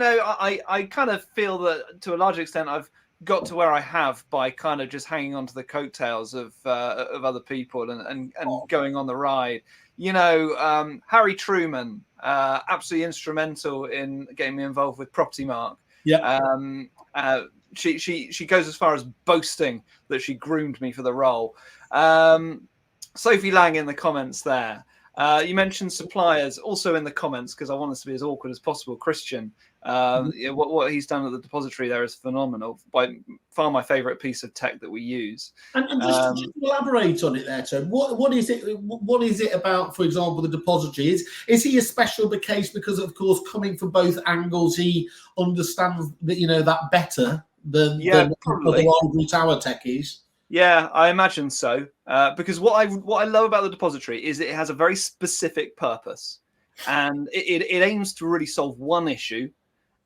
I kind of feel that to a large extent I've got to where I have by kind of just hanging on to the coattails of other people and going on the ride. Harry Truman, absolutely instrumental in getting me involved with Property Mark. Yeah. She goes as far as boasting that she groomed me for the role. Sophie Lang in the comments there. You mentioned suppliers also in the comments because I want us to be as awkward as possible. Christian, what he's done at the depository there is phenomenal. By far my favourite piece of tech that we use. And just to elaborate on it there, Tom, what is it? What is it about, for example, the depository? Is he a special case because, of course, coming from both angles, he understands that that better than the ivory tower techies? Yeah, I imagine so. Because what I love about the depository is it has a very specific purpose, and it aims to really solve one issue,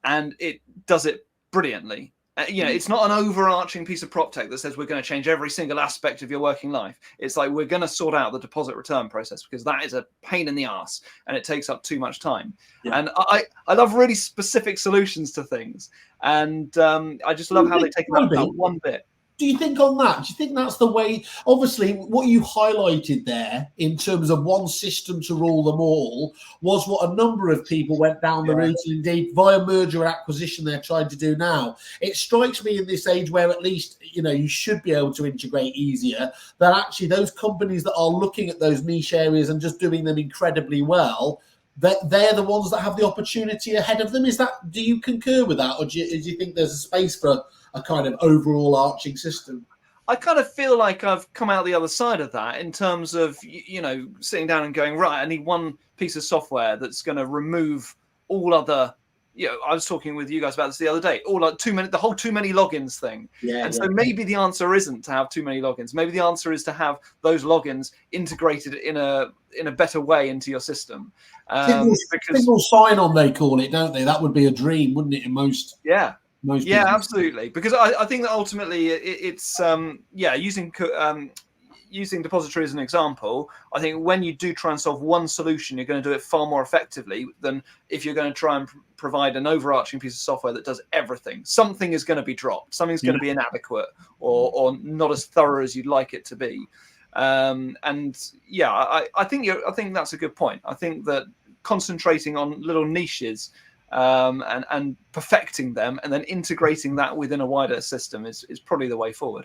and it does it brilliantly. It's not an overarching piece of prop tech that says we're going to change every single aspect of your working life. It's like we're going to sort out the deposit return process because that is a pain in the ass and it takes up too much time. Yeah. And I love really specific solutions to things, and I just love how they take that one bit. Do you think on that? Do you think that's the way? Obviously, what you highlighted there in terms of one system to rule them all was what a number of people went down the route, and indeed via merger acquisition they're trying to do now. It strikes me in this age where at least you should be able to integrate easier, that actually those companies that are looking at those niche areas and just doing them incredibly well, that they're the ones that have the opportunity ahead of them. Do you concur with that, or do you think there's a space for a kind of overall arching system? I kind of feel like I've come out the other side of that in terms of, sitting down and going, right, I need one piece of software that's going to remove all other, I was talking with you guys about this the other day, the whole too many logins thing. So maybe the answer isn't to have too many logins. Maybe the answer is to have those logins integrated in a better way into your system. Single sign-on, they call it, don't they? That would be a dream, wouldn't it, in most... Yeah. Most yeah, businesses. absolutely. Because I think that ultimately it's using Depository as an example. I think when you do try and solve one solution, you're going to do it far more effectively than if you're going to try and provide an overarching piece of software that does everything. Something is going to be dropped. Something's going to be inadequate or not as thorough as you'd like it to be. I think that's a good point. I think that concentrating on little niches and perfecting them and then integrating that within a wider system is probably the way forward.